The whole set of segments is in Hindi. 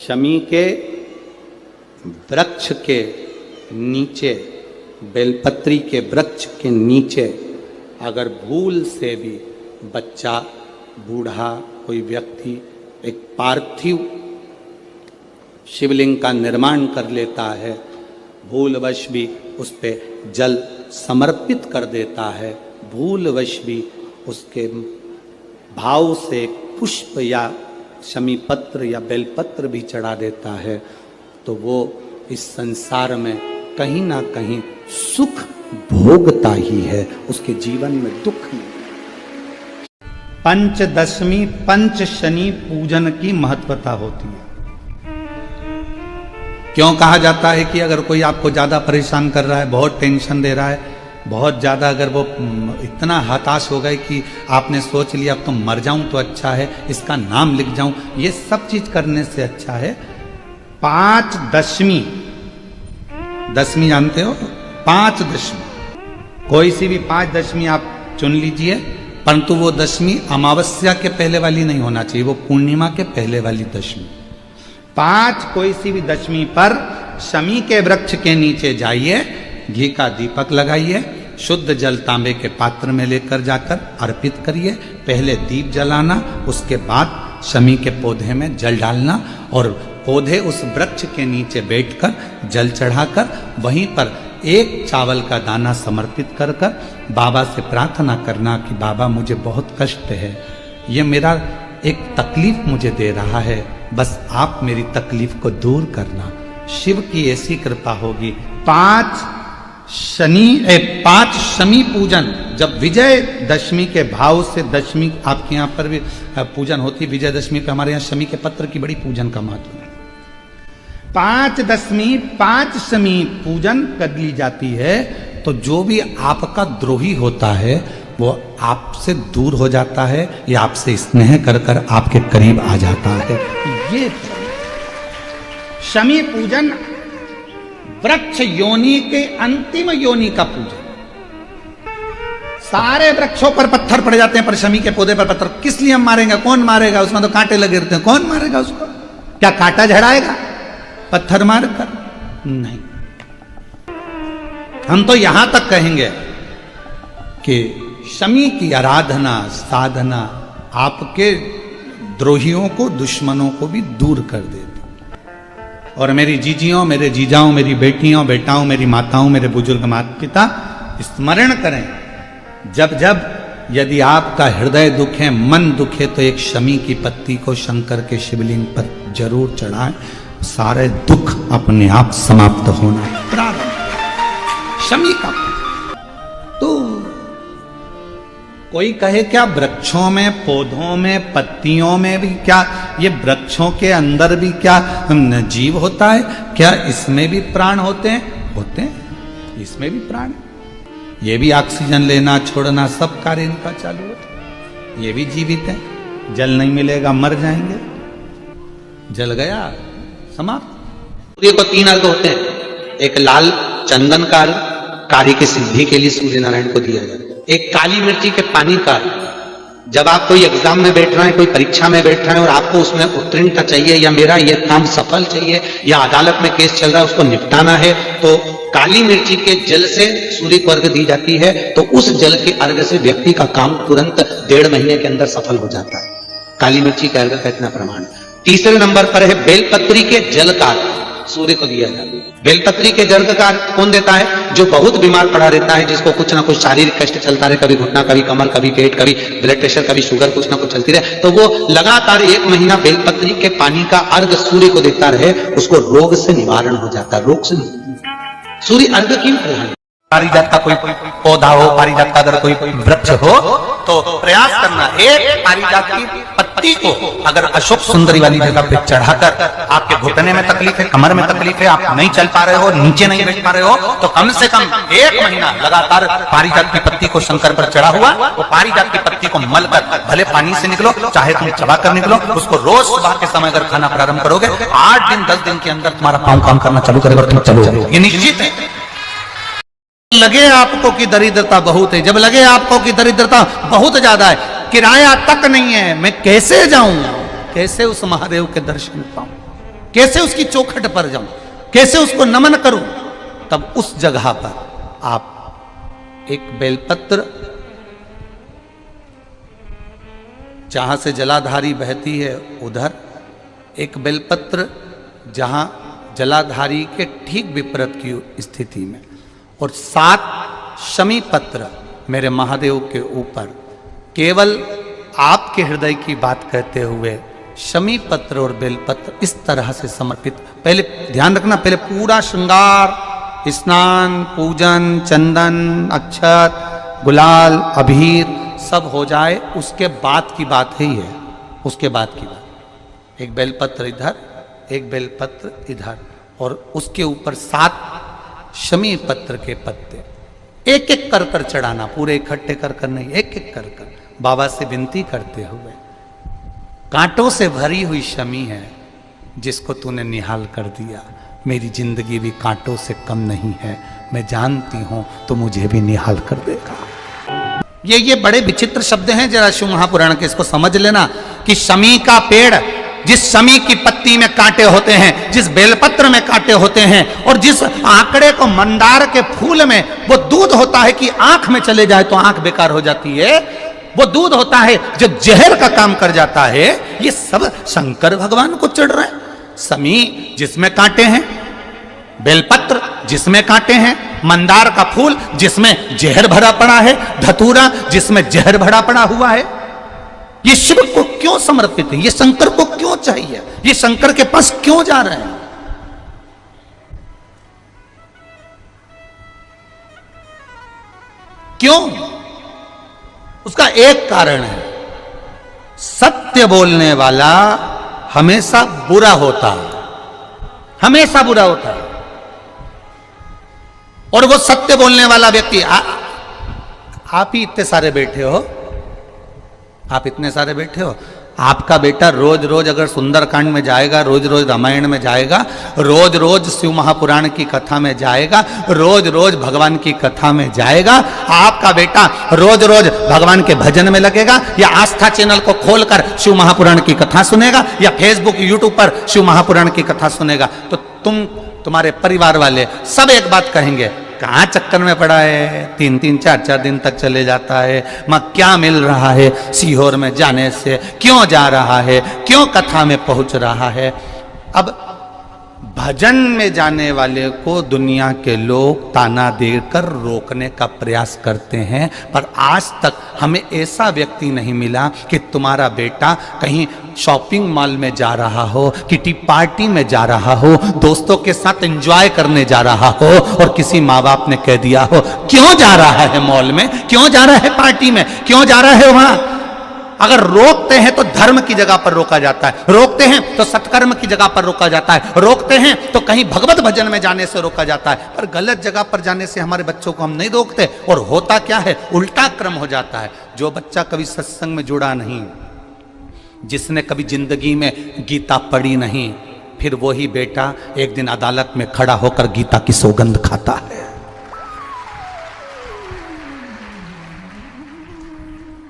शमी के वृक्ष के नीचे, बेलपत्री के वृक्ष के नीचे अगर भूल से भी बच्चा, बूढ़ा, कोई व्यक्ति एक पार्थिव शिवलिंग का निर्माण कर लेता है, भूलवश भी उस पे जल समर्पित कर देता है, भूलवश भी उसके भाव से पुष्प या शमी पत्र या बेलपत्र भी चढ़ा देता है, तो वो इस संसार में कहीं ना कहीं सुख भोगता ही है, उसके जीवन में दुख नहीं। पंचदशमी पंच शनि पूजन की महत्वता होती है। क्यों कहा जाता है कि अगर कोई आपको ज्यादा परेशान कर रहा है, बहुत टेंशन दे रहा है, बहुत ज्यादा अगर वो इतना हताश हो गए कि आपने सोच लिया अब तो मर जाऊं तो अच्छा है, इसका नाम लिख जाऊं, ये सब चीज करने से अच्छा है पांच दशमी, दशमी जानते हो, पांच दशमी, कोई सी भी पांच दशमी आप चुन लीजिए, परंतु वो दशमी अमावस्या के पहले वाली नहीं होना चाहिए, वो पूर्णिमा के पहले वाली दशमी। पांच कोई सी भी दशमी पर शमी के वृक्ष के नीचे जाइए, घी का दीपक लगाइए, शुद्ध जल तांबे के पात्र में लेकर जाकर अर्पित करिए, पहले दीप जलाना, उसके बाद शमी के पौधे में जल डालना और पौधे उस वृक्ष के नीचे बैठकर जल चढ़ाकर वहीं पर एक चावल का दाना समर्पित कर कर बाबा से प्रार्थना करना कि बाबा मुझे बहुत कष्ट है, ये मेरा एक तकलीफ मुझे दे रहा है, बस आप मेरी तकलीफ को दूर करना। शिव की ऐसी कृपा होगी। पांच शमी पूजन, जब विजय दशमी के भाव से, दशमी आपके यहाँ पर भी पूजन होती, विजयदशमी पे हमारे यहाँ शमी के पत्र की बड़ी पूजन का महत्व है। पांच दशमी पांच शमी पूजन कर ली जाती है, तो जो भी आपका द्रोही होता है वो आपसे दूर हो जाता है या आपसे स्नेह कर कर आपके करीब आ जाता है। ये शमी पूजन वृक्ष योनि के अंतिम योनि का पूजन। सारे वृक्षों पर पत्थर पड़ जाते हैं, पर शमी के पौधे पर पत्थर किस लिए हम मारेंगे? कौन मारेगा? उसमें तो कांटे लगे रहते हैं, कौन मारेगा उसको? क्या कांटा झड़ाएगा पत्थर मार कर? नहीं। हम तो यहां तक कहेंगे कि शमी की आराधना साधना आपके द्रोहियों को, दुश्मनों को भी दूर कर देती। और मेरी जीजियों, मेरे जीजाओं, मेरी बेटियों, बेटाओं, मेरी माताओं, मेरे बुजुर्ग माता पिता स्मरण करें, जब जब यदि आपका हृदय दुखे, मन दुखे, तो एक शमी की पत्ती को शंकर के शिवलिंग पर जरूर चढ़ाएं, सारे दुख अपने आप समाप्त होना प्रारंभ। शमी का तो कोई कहे क्या वृक्षों में, पौधों में, पत्तियों में भी क्या, ये वृक्षों के अंदर भी क्या जीव होता है? क्या इसमें भी प्राण होते हैं? होते हैं, इसमें भी प्राण, ये भी ऑक्सीजन लेना छोड़ना सब कार्य इनका चालू है, ये भी जीवित है। जल नहीं मिलेगा मर जाएंगे, जल गया समाप्त। सूर्य को तीन अर्घ होते हैं, एक लाल चंदन का अर्घ कार्य की सिद्धि के लिए सूर्य नारायण को दिया जाता है, एक काली मिर्ची के पानी का, जब आप कोई एग्जाम में बैठ रहे हैं, कोई परीक्षा में बैठ रहे हैं और आपको उसमें उत्तीर्णता चाहिए या मेरा ये काम सफल चाहिए या अदालत में केस चल रहा है उसको निपटाना है, तो काली मिर्ची के जल से सूर्य को अर्घ दी जाती है, तो उस जल के अर्घ से व्यक्ति का काम तुरंत 1.5 महीने के अंदर सफल हो जाता है। काली मिर्ची के अर्घ का इतना प्रमाण। तीसरे नंबर पर है बेलपत्री के जल का सूर्य को दिया जाता है। बेलपत्री के जल का कौन देता है? जो बहुत बीमार पड़ा रहता है, जिसको कुछ ना कुछ शारीरिक कष्ट चलता रहे, कभी घुटना, कभी कमर, कभी पेट, कभी ब्लड प्रेशर, कभी शुगर, कुछ ना कुछ चलती रहे, तो वो लगातार 1 महीना बेलपत्री के पानी का अर्घ सूर्य को देता रहे, उसको रोग से निवारण हो जाता है। रोग से सूर्य अर्घ क्यों प्रधान? पारिजात का कोई पौधा हो, पारिजात का अगर कोई वृक्ष हो तो प्रयास करना, एक पारिजात की पत्ती को अगर अशोक सुंदरी वाली जगह पे चढ़ाकर, आपके घुटने में तकलीफ है, कमर में तकलीफ है, आप नहीं चल पा रहे हो, नीचे नहीं बैठ पा रहे हो, तो कम से कम 1 महीना लगातार पारिजात की पत्ती को शंकर पर चढ़ा हुआ, वो पारिजात की पत्ती को मलकर, भले पानी से निकलो, चाहे तुम चबा कर निकलो, उसको रोज सुबह के समय अगर खाना प्रारंभ करोगे, 8 दिन 10 दिन के अंदर तुम्हारा पांव काम करना चालू करेगा, तुम चलो, ये निश्चित है। लगे आपको कि दरिद्रता बहुत है, जब लगे आपको कि दरिद्रता बहुत ज्यादा है, किराया तक नहीं है, मैं कैसे जाऊं, कैसे उस महादेव के दर्शन पाऊं, कैसे उसकी चौखट पर जाऊं, कैसे उसको नमन करूं। तब उस जगह पर आप एक बेलपत्र, जहां से जलाधारी बहती है उधर, एक बेलपत्र जहां जलाधारी के ठीक विपरीत की स्थिति में, और 7 शमी पत्र मेरे महादेव के ऊपर, केवल आपके हृदय की बात कहते हुए शमी पत्र और बेलपत्र इस तरह से समर्पित। पहले ध्यान रखना, पहले पूरा श्रृंगार, स्नान, पूजन, चंदन, अक्षत, गुलाल, अबीर सब हो जाए, उसके बाद की बात ही है। उसके बाद की बात, एक बेलपत्र इधर, एक बेलपत्र इधर, और उसके ऊपर 7 शमी पत्र के पत्ते एक एक कर कर चढ़ाना, पूरे इकट्ठे कर कर नहीं, एक एक कर कर बाबा से विनती करते हुए। कांटों से भरी हुई शमी है जिसको तूने निहाल कर दिया, मेरी जिंदगी भी कांटों से कम नहीं है, मैं जानती हूं तो मुझे भी निहाल कर देगा। ये बड़े विचित्र शब्द हैं, जरा शिव महापुराण के इसको समझ लेना कि शमी का पेड़, जिस शमी की पत्ती में कांटे होते हैं, जिस बेलपत्र में कांटे होते हैं, और जिस आंकड़े को मंदार के फूल में वो दूध होता है कि आंख में चले जाए तो आंख बेकार हो जाती है, वो दूध होता है जो जहर का काम कर जाता है, ये सब शंकर भगवान को चढ़ रहा है। शमी जिसमें कांटे हैं, बेलपत्र जिसमें कांटे हैं, मंदार का फूल जिसमें जहर भरा पड़ा है, धतूरा जिसमें जहर भरा पड़ा हुआ है, ये शिव को क्यों समर्पित है, ये शंकर को क्यों चाहिए, ये शंकर के पास क्यों जा रहे हैं? क्यों? उसका एक कारण है, सत्य बोलने वाला हमेशा बुरा होता है, हमेशा बुरा होता है। और वो सत्य बोलने वाला व्यक्ति, आप ही इतने सारे बैठे हो, आप इतने सारे बैठे हो, आपका बेटा रोज रोज अगर सुंदरकांड में जाएगा, रोज रोज रामायण में जाएगा, रोज रोज शिव महापुराण की कथा में जाएगा, रोज रोज भगवान की कथा में जाएगा, आपका बेटा रोज रोज भगवान के भजन में लगेगा, या आस्था चैनल को खोलकर शिव महापुराण की कथा सुनेगा, या फेसबुक यूट्यूब पर शिव महापुराण की कथा सुनेगा, तो तुम्हारे परिवार वाले सब एक बात कहेंगे, कहाँ चक्कर में पड़ा है, 3-3, 4-4 दिन तक चले जाता है, मां क्या मिल रहा है सीहोर में जाने से, क्यों जा रहा है, क्यों कथा में पहुंच रहा है। अब भजन में जाने वाले को दुनिया के लोग ताना देकर रोकने का प्रयास करते हैं, पर आज तक हमें ऐसा व्यक्ति नहीं मिला कि तुम्हारा बेटा कहीं शॉपिंग मॉल में जा रहा हो, किटी पार्टी में जा रहा हो, दोस्तों के साथ एंजॉय करने जा रहा हो, और किसी माँ बाप ने कह दिया हो क्यों जा रहा है मॉल में, क्यों जा रहा है पार्टी में, क्यों जा रहा है वहां। अगर रोकते हैं तो धर्म की जगह पर रोका जाता है, रोकते हैं तो सत्कर्म की जगह पर रोका जाता है, रोकते हैं तो कहीं भगवत भजन में जाने से रोका जाता है, पर गलत जगह पर जाने से हमारे बच्चों को हम नहीं रोकते। और होता क्या है, उल्टा क्रम हो जाता है। जो बच्चा कभी सत्संग में जुड़ा नहीं, जिसने कभी जिंदगी में गीता पढ़ी नहीं, फिर वही बेटा एक दिन अदालत में खड़ा होकर गीता की सौगंध खाता है।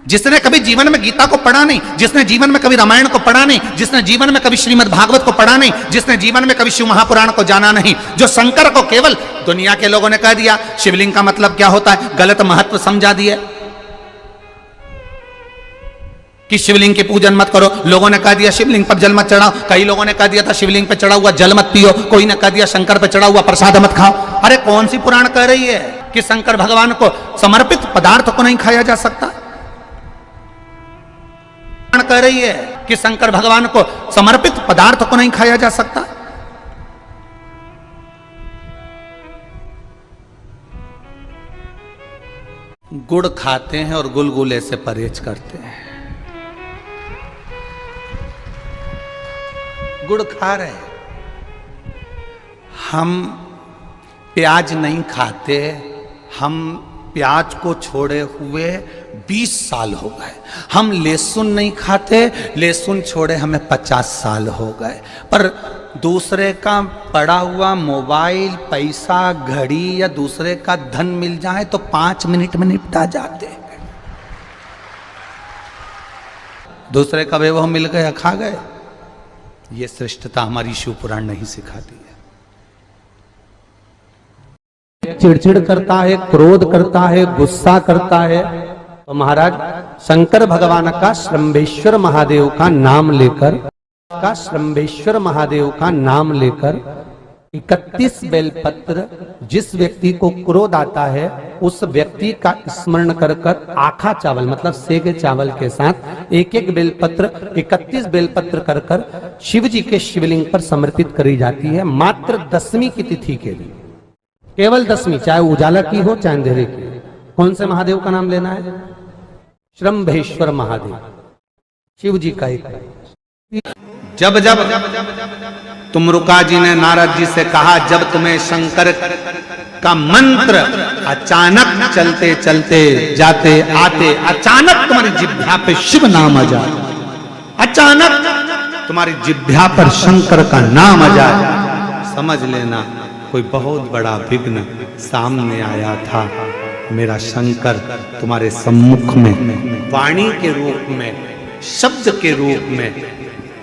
जिसने कभी जीवन में गीता को पढ़ा नहीं, जिसने जीवन में कभी रामायण को पढ़ा नहीं, जिसने जीवन में कभी श्रीमद् भागवत को पढ़ा नहीं, जिसने जीवन में कभी शिव महापुराण को जाना नहीं, जो शंकर को केवल दुनिया के लोगों ने कह दिया शिवलिंग का मतलब क्या होता है, गलत महत्व समझा दिया कि शिवलिंग के पूजन मत करो, लोगों ने कह दिया शिवलिंग पर जल मत चढ़ाओ, कई लोगों ने कह दिया था शिवलिंग पर चढ़ा हुआ जल मत पियो, कोई ने कह दिया शंकर पर चढ़ा हुआ प्रसाद मत खाओ। अरे कौन सी पुराण कह रही है कि शंकर भगवान को समर्पित पदार्थ को नहीं खाया जा सकता? कह रही है कि शंकर भगवान को समर्पित पदार्थ को नहीं खाया जा सकता। गुड़ खाते हैं और गुलगुले से परहेज करते हैं। गुड़ खा रहे हैं, हम प्याज नहीं खाते, हम प्याज को छोड़े हुए 20 साल हो गए। हम लहसुन नहीं खाते, लहसुन छोड़े हमें 50 साल हो गए। पर दूसरे का पड़ा हुआ मोबाइल, पैसा, घड़ी या दूसरे का धन मिल जाए तो 5 मिनट में निपटा जाते हैं। दूसरे का वैभव मिल गया, खा गए। ये श्रेष्ठता हमारी शिव पुराण नहीं सिखाती है। चिड़चिड़ करता है, क्रोध करता है, गुस्सा करता है, तो महाराज शंकर भगवान का श्रंभेश्वर महादेव का नाम लेकर 31 बेलपत्र, जिस व्यक्ति को क्रोध आता है उस व्यक्ति का स्मरण कर कर आखा चावल मतलब सेके चावल के साथ एक एक बेलपत्र 31 बेलपत्र कर कर शिव जी के शिवलिंग पर समर्पित करी जाती है, मात्र 10वीं की तिथि के लिए, केवल 10वीं, चाहे उजाला की हो चाहे अंधेरे की। कौन से महादेव का नाम लेना है? श्रंभेश्वर महादेव, शिव जी का एक। जब जब तुमरुका जी ने नारद जी से कहा, जब तुम्हें शंकर का मंत्र अचानक चलते चलते जाते आते अचानक तुम्हारी जिह्वा पे शिव नाम आ जाए, अचानक तुम्हारी जिह्वा पर शंकर का नाम आ जाए, समझ लेना कोई बहुत बड़ा विघ्न सामने आया था। मेरा शंकर तुम्हारे सम्मुख में वाणी के रूप में, शब्द के रूप में,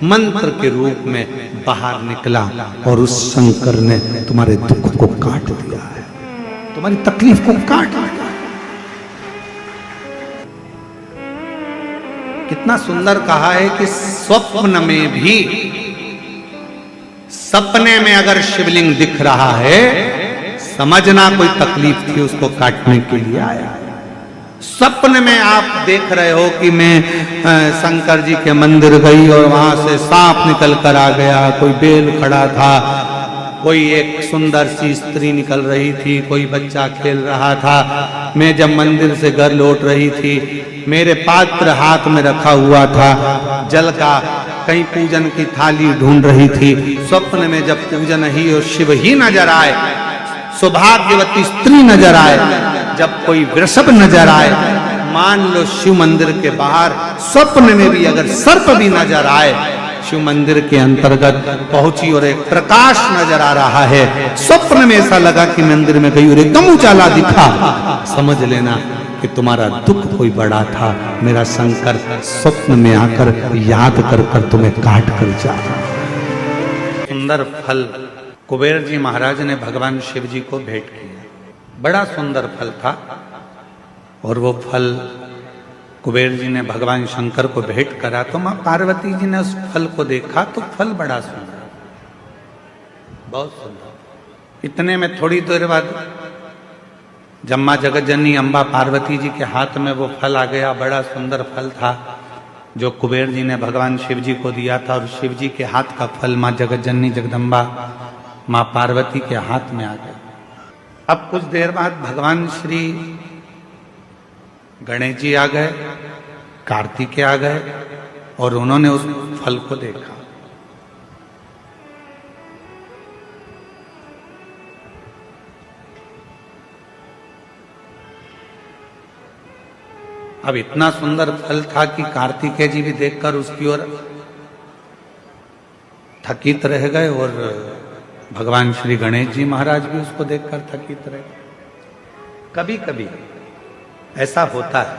मंत्र के रूप में बाहर निकला और उस शंकर ने तुम्हारे दुख को काट दिया है, तुम्हारी तकलीफ को काट दिया। कितना सुंदर कहा है कि स्वप्न में भी, सपने में अगर शिवलिंग दिख रहा है समझना कोई तकलीफ थी उसको काटने के लिए आया है। स्वप्न में आप देख रहे हो कि मैं शंकर जी के मंदिर गई और वहां से सांप निकल कर आ गया, कोई बेल खड़ा था, कोई एक सुंदर सी स्त्री निकल रही थी, कोई बच्चा खेल रहा था, मैं जब मंदिर से घर लौट रही थी मेरे पात्र हाथ में रखा हुआ था जल का, कहीं पूजन की थाली ढूंढ रही थी। स्वप्न में जब पूजन ही और शिव ही नजर आए, सौभाग्यवती स्त्री नजर आए, जब कोई वृषभ नजर आए, मान लो शिव मंदिर के बाहर स्वप्न में भी अगर सर्प भी नजर आए, शिव मंदिर के अंतर्गत पहुंची और एक प्रकाश नजर आ रहा है, स्वप्न में ऐसा लगा कि मंदिर में गई और एकदम उजाला दिखा, समझ लेना कि तुम्हारा दुख कोई बड़ा था, मेरा शंकर स्वप्न में आकर याद कर कर तुम्हें काट कर जा। सुंदर फल कुबेर जी महाराज ने भगवान शिव जी को भेंट किया, बड़ा सुंदर फल था, और वो फल कुबेर जी ने भगवान शंकर को भेंट करा तो मां पार्वती जी ने उस फल को देखा तो फल बड़ा सुंदर, बहुत सुंदर। इतने में थोड़ी देर बाद जब मां जगत जननी अम्बा पार्वती जी के हाथ में वो फल आ गया, बड़ा सुंदर फल था जो कुबेर जी ने भगवान शिव जी को दिया था, और शिव जी के हाथ का फल मां जगत जननी जगदम्बा मां पार्वती के हाथ में आ गया। अब कुछ देर बाद भगवान श्री गणेश जी आ गए, कार्तिकेय आ गए, और उन्होंने उस फल को देखा। अब इतना सुंदर फल था कि कार्तिकेय जी भी देखकर उसकी ओर थकित रह गए, और भगवान श्री गणेश जी महाराज भी उसको देखकर थकित रहे। कभी कभी ऐसा होता है,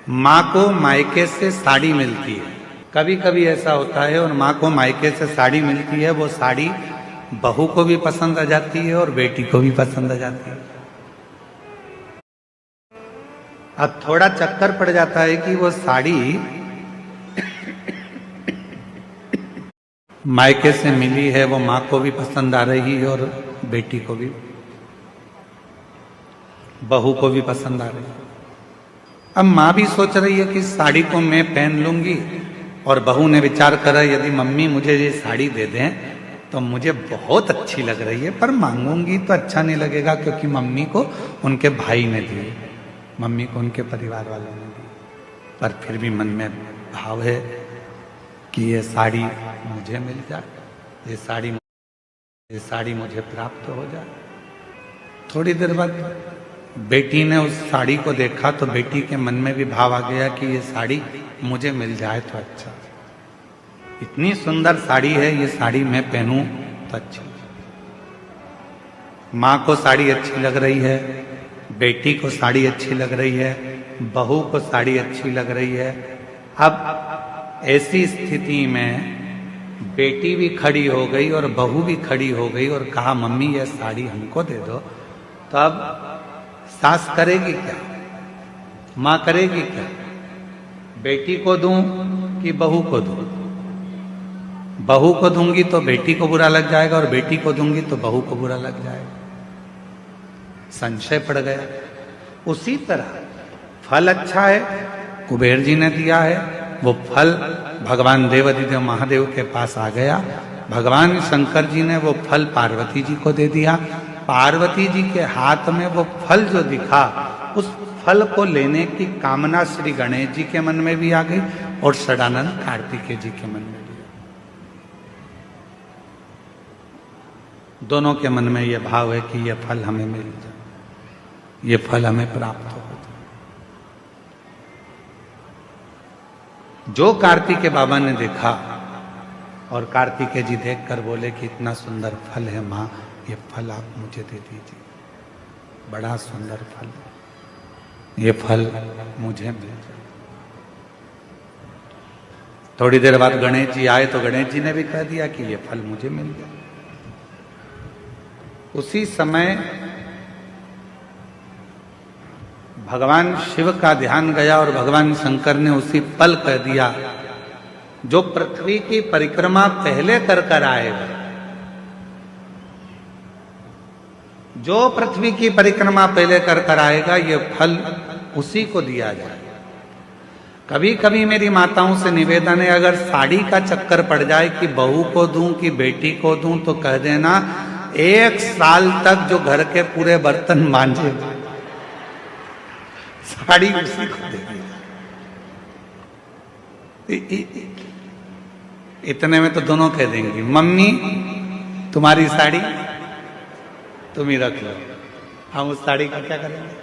माँ को मायके से साड़ी मिलती है, कभी कभी ऐसा होता है और माँ को मायके से साड़ी मिलती है, वो साड़ी बहू को भी पसंद आ जाती है और बेटी को भी पसंद आ जाती है। अब थोड़ा चक्कर पड़ जाता है कि वो साड़ी मायके से मिली है, वो माँ को भी पसंद आ रही है और बेटी को भी, बहू को भी पसंद आ रही है। अब माँ भी सोच रही है कि साड़ी को मैं पहन लूंगी, और बहू ने विचार करा यदि मम्मी मुझे ये साड़ी दे दें तो मुझे बहुत अच्छी लग रही है, पर मांगूंगी तो अच्छा नहीं लगेगा क्योंकि मम्मी को उनके भाई ने दी, मम्मी को उनके परिवार वालों ने दी, पर फिर भी मन में भाव है कि ये साड़ी मुझे मिल जाए, ये साड़ी मुझे प्राप्त हो जाए। थोड़ी देर बाद बेटी ने उस साड़ी को देखा तो बेटी के मन में भी भाव आ गया कि ये साड़ी मुझे मिल जाए तो अच्छा, इतनी सुंदर साड़ी है, ये साड़ी मैं पहनूं तो अच्छी। माँ को साड़ी अच्छी लग रही है, बेटी को साड़ी अच्छी लग रही है, बहू को साड़ी अच्छी लग रही है। अब ऐसी स्थिति में बेटी भी खड़ी हो गई और बहू भी खड़ी हो गई और कहा मम्मी ये साड़ी हमको दे दो, तो अब सास करेगी क्या, माँ करेगी क्या? बेटी को दूं कि बहू को दूं? बहू को दूंगी तो बेटी को बुरा लग जाएगा और बेटी को दूंगी तो बहू को बुरा लग जाएगा। संशय पड़ गया। उसी तरह फल अच्छा है, कुबेर जी ने दिया है, वो फल भगवान देवाधिदेव महादेव के पास आ गया। भगवान शंकर जी ने वो फल पार्वती जी को दे दिया। पार्वती जी के हाथ में वो फल जो दिखा, उस फल को लेने की कामना श्री गणेश जी के मन में भी आ गई और षडानंद कार्तिकेय जी के मन में भी। दोनों के मन में यह भाव है कि यह फल हमें मिल जाए, ये फल हमें प्राप्त हो। जो कार्तिकेय बाबा ने देखा और कार्तिकेय जी देखकर बोले कि इतना सुंदर फल है माँ, ये फल आप मुझे दे दीजिए, बड़ा सुंदर फल है, ये फल मुझे मिल जाए। थोड़ी देर बाद गणेश जी आए तो गणेश जी ने भी कह दिया कि ये फल मुझे मिल जाए। उसी समय भगवान शिव का ध्यान गया और भगवान शंकर ने उसी पल कह दिया, जो पृथ्वी की परिक्रमा पहले कर आएगा, जो पृथ्वी की परिक्रमा पहले कर आएगा, ये फल उसी को दिया जाए। कभी कभी मेरी माताओं से निवेदन है, अगर साड़ी का चक्कर पड़ जाए कि बहू को दूं कि बेटी को दूं, तो कह देना 1 साल तक जो घर के पूरे बर्तन मांजे साड़ी उसी को देगी। इतने में तो दोनों कह देंगी मम्मी तुम्हारी साड़ी तुम ही रख लो, हम उस साड़ी का क्या करेंगे।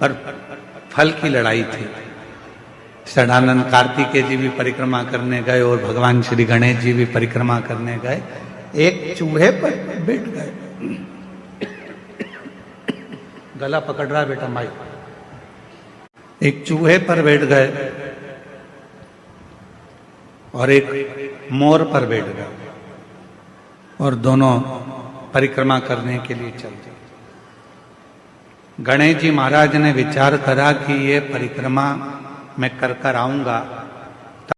पर फल की लड़ाई थी। षडानंद कार्तिकेय जी भी परिक्रमा करने गए और भगवान श्री गणेश जी भी परिक्रमा करने गए। एक चूहे पर बैठ गए, गला पकड़ रहा है बेटा भाई, एक चूहे पर बैठ गए और एक मोर पर बैठ गए और दोनों परिक्रमा करने के लिए चल दिए। गणेश जी महाराज ने विचार करा कि ये परिक्रमा मैं कर आऊंगा